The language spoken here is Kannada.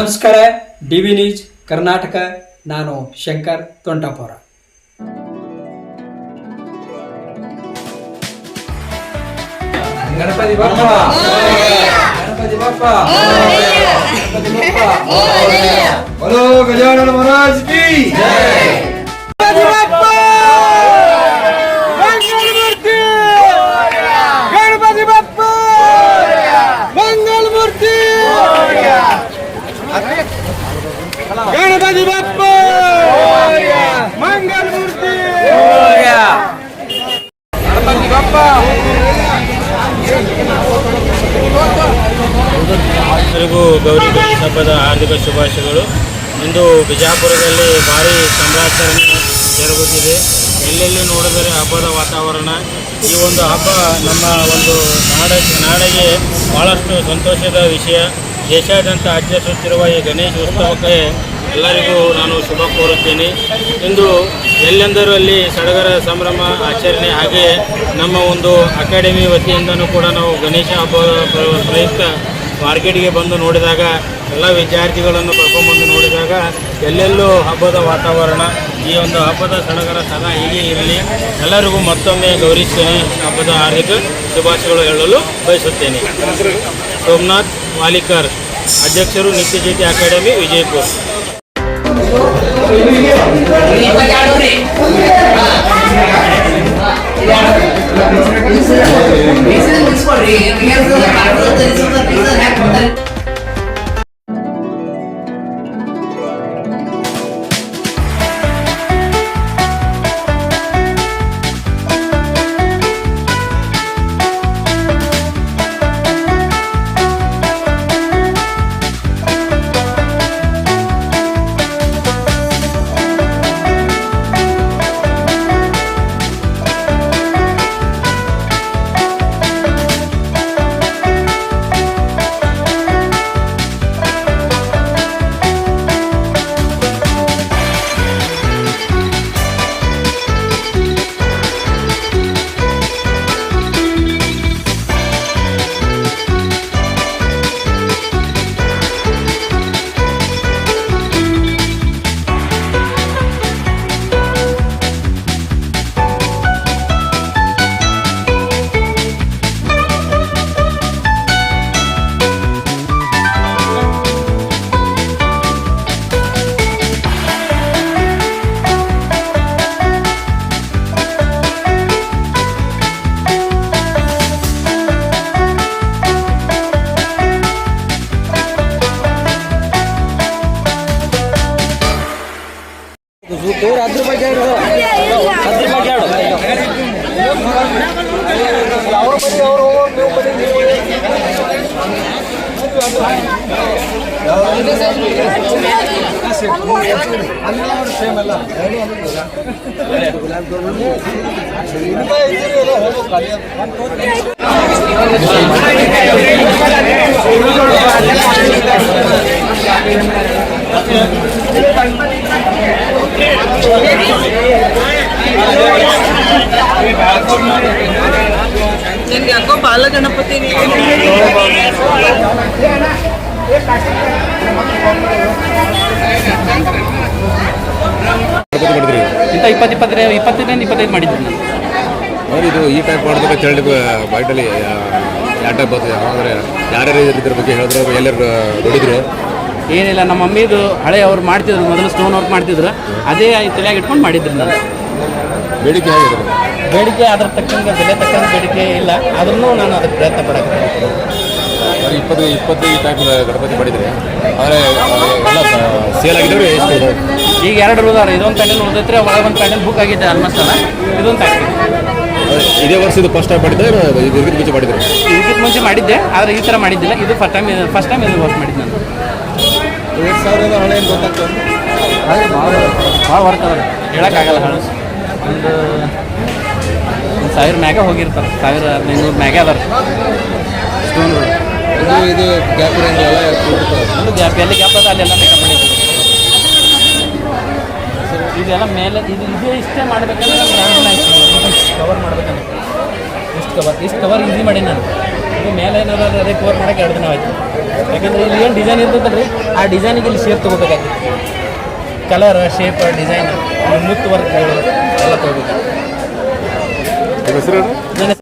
ನಮಸ್ಕಾರ. DV news Karnataka. ನಾನು ಶಂಕರ್ ತೊಂಟಾಪುರ. ಗಣಪತಿ ಬಪ್ಪ, ಗಣಪತಿ ಬಪ್ಪ, ಗಣಪತಿ ಬಪ್ಪ. बोलो गजानन महाराज की जय. गणपति बप्प, गणपति बप्प, मंगल मूर्ति, गणपति बप्प, मंगल मूर्ति, गणपति बप्प. ಎಲ್ಲರಿಗೂ ಗೌರಿ ಗಣೇಶ ಹಬ್ಬದ ಹಾರ್ದಿಕ ಶುಭಾಶಯಗಳು. ಇಂದು ಬಿಜಾಪುರದಲ್ಲಿ ಭಾರೀ ಸಂಭ್ರಮಾಚರಣೆ ಜರುಗುತ್ತಿದೆ. ಎಲ್ಲೆಲ್ಲಿ ನೋಡಿದರೆ ಹಬ್ಬದ ವಾತಾವರಣ. ಈ ಒಂದು ಹಬ್ಬ ನಮ್ಮ ಒಂದು ನಾಡಿಗೆ ಭಾಳಷ್ಟು ಸಂತೋಷದ ವಿಷಯ. ದೇಶಾದ್ಯಂತ ಆಚರಿಸುತ್ತಿರುವ ಈ ಗಣೇಶ ಉತ್ಸವಕ್ಕೆ ಎಲ್ಲರಿಗೂ ನಾನು ಶುಭ ಕೋರುತ್ತೇನೆ. ಇಂದು ಎಲ್ಲೆಂದರೂ ಅಲ್ಲಿ ಸಡಗರ ಸಂಭ್ರಮ ಆಚರಣೆ. ಹಾಗೆಯೇ ನಮ್ಮ ಒಂದು ಅಕಾಡೆಮಿ ವತಿಯಿಂದನೂ ಕೂಡ ನಾವು ಗಣೇಶ ಹಬ್ಬದ ಪ್ರಯುಕ್ತ ಮಾರ್ಕೆಟ್ಗೆ ಬಂದು ನೋಡಿದಾಗ, ಎಲ್ಲ ವಿದ್ಯಾರ್ಥಿಗಳನ್ನು ಕರ್ಕೊಂಡ್ಬಂದು ನೋಡಿದಾಗ ಎಲ್ಲೆಲ್ಲೂ ಹಬ್ಬದ ವಾತಾವರಣ. ಈ ಒಂದು ಹಬ್ಬದ ಸಡಗರ ಸದಾ ಹೀಗೆ ಇರಲಿ. ಎಲ್ಲರಿಗೂ ಮತ್ತೊಮ್ಮೆ ಗೌರೀಶ್ ಗಣೇಶ್ ಹಬ್ಬದ ಹಾರ್ದಿಕ ಶುಭಾಶಯಗಳು ಹೇಳಲು ಬಯಸುತ್ತೇನೆ. ಸೋಮನಾಥ್ ವಾಲಿಕರ್, ಅಧ್ಯಕ್ಷರು ನಿತ್ಯಜ್ಯೋತಿ ಅಕಾಡೆಮಿ, ವಿಜಯಪುರ. ಯಾಕೋ ಬಾಲಗಣಪತಿ ಇಂಥ 25 ಮಾಡಿದ್ವಿ ನಾನು. ಇದು ಈ ಟೈಪ್ ಮಾಡೋದಕ್ಕೆ ಹೇಳಿ ಬೈಟಲ್ಲಿ ಯಾವ ಟೈಪ್ ಬರ್ತದೆ, ಅಂದರೆ ಯಾರ್ಯಾರು ಇದ್ರ ಬಗ್ಗೆ ಹೇಳಿದ್ರು, ಎಲ್ಲರೂ ನೋಡಿದ್ರು. ಏನಿಲ್ಲ, ನಮ್ಮ ಮಮ್ಮಿದು ಹಳೆ ಅವ್ರು ಮಾಡ್ತಿದ್ರು, ಮೊದಲು ಸ್ಟೋನ್ ವರ್ಕ್ ಮಾಡ್ತಿದ್ರು, ಅದೇ ತಲೆಯಾಗಿ ಇಟ್ಕೊಂಡು ಮಾಡಿದ್ರು. ನಾನು ಬೇಡಿಕೆ ಹೇಗಿದೆ? ಬೇಡಿಕೆ ಅದ್ರ ತಕ್ಕಂಗೆ ಬೆಲೆ ತಕ್ಕಂಗೆ ಬೇಡಿಕೆ ಇಲ್ಲ, ಅದನ್ನು ನಾನು ಅದಕ್ಕೆ ಪ್ರಯತ್ನ ಪಡಕ್ಕೆ. 20 ಈ ಟೈಪ್ ಗಣಪತಿ ಮಾಡಿದರೆ ಆದರೆ ಎಲ್ಲ ಸೇಲ್ ಆಗಿದ್ರೆ ಎಷ್ಟು? ಈಗ 2 ಉಳಿದಾರೆ. ಇದೊಂದು ಪ್ಯಾನೆಲ್ ಉಳಿದೈತ್ರಿ, ಒಳಗೆ ಒಂದು ಪ್ಯಾನೆಲ್ ಬುಕ್ ಆಗಿದೆ ಆಲ್ಮೋಸ್ಟ್ ಅಲ್ಲ. ಇದೊಂದು ಆಗ್ತದೆ. ಇದೇ ವರ್ಷ ಇದು ಫಸ್ಟ್ ಟೈಮ್ ಮಾಡಿದ್ದೆ, ಇದಕ್ಕಿಂತ ಮುಂಚೆ ಮಾಡಿದ್ರೆ? ಇದಕ್ಕಿಂತ ಮುಂಚೆ ಮಾಡಿದ್ದೆ, ಆದರೆ ಈ ಥರ ಮಾಡಿದ್ದಿಲ್ಲ. ಇದು ಫಸ್ಟ್ ಟೈಮ್ ಇದು ವರ್ಕ್ ಮಾಡಿದ್ದೆ ನಾನು. 2000 ಹಳೆ ಏನು ಗೊತ್ತಾಗ್ತದೆ? ಭಾಳ ವರ್ಕ್ ಅದ, ಹೇಳೋಕ್ಕಾಗಲ್ಲ. ಹಳೆ ಒಂದು 1000 ಮ್ಯಾಗ ಹೋಗಿರ್ತಾರೆ, 1500 ಮ್ಯಾಗ ಅದಾರೆ ಸ್ಟೋನ್ಗಳು. ಇದು ಗ್ಯಾಪ್ ಇರೋಂಗಿಲ್ಲ, ಒಂದು ಗ್ಯಾಪ್ ಎಲ್ಲಿ ಗ್ಯಾಪ್ ಅದ ಅಲ್ಲೆಲ್ಲ ಮೇಕಪ್ ಮಾಡಿದ್ದೀವಿ. ಇದೆಲ್ಲ ಮೇಲೆ ಇದೇ ಇಷ್ಟೇ ಮಾಡಬೇಕಂದ್ರೆ ಕವರ್ ಮಾಡ್ಬೇಕಂದ್ರೆ ಇಷ್ಟು ಕವರ್ ಈಸಿ ಮಾಡಿ ನಾನು. ಇದು ಮೇಲೆ ಏನಾದ್ರು ಅದೇ ಕವರ್ ಮಾಡೋಕ್ಕೆ 2 ದಿನ ಆಯಿತು. ಯಾಕಂದ್ರೆ ಇಲ್ಲಿ ಏನು ಡಿಸೈನ್ ಇರ್ತೈತಲ್ರಿ ಆ ಡಿಸೈನಿಗೆ ಇಲ್ಲಿ ಶೇಪ್ ತೊಗೋಬೇಕಾಗ್ತದೆ. ಕಲರ್ ಶೇಪ್ ಡಿಸೈನ್ ಮುತ್ತು ವರ್ಕ್ ಎಲ್ಲ ತೊಗೋಬೇಕು. ನಿಮ್ಮ ಹೆಸರು? ನನ್ನ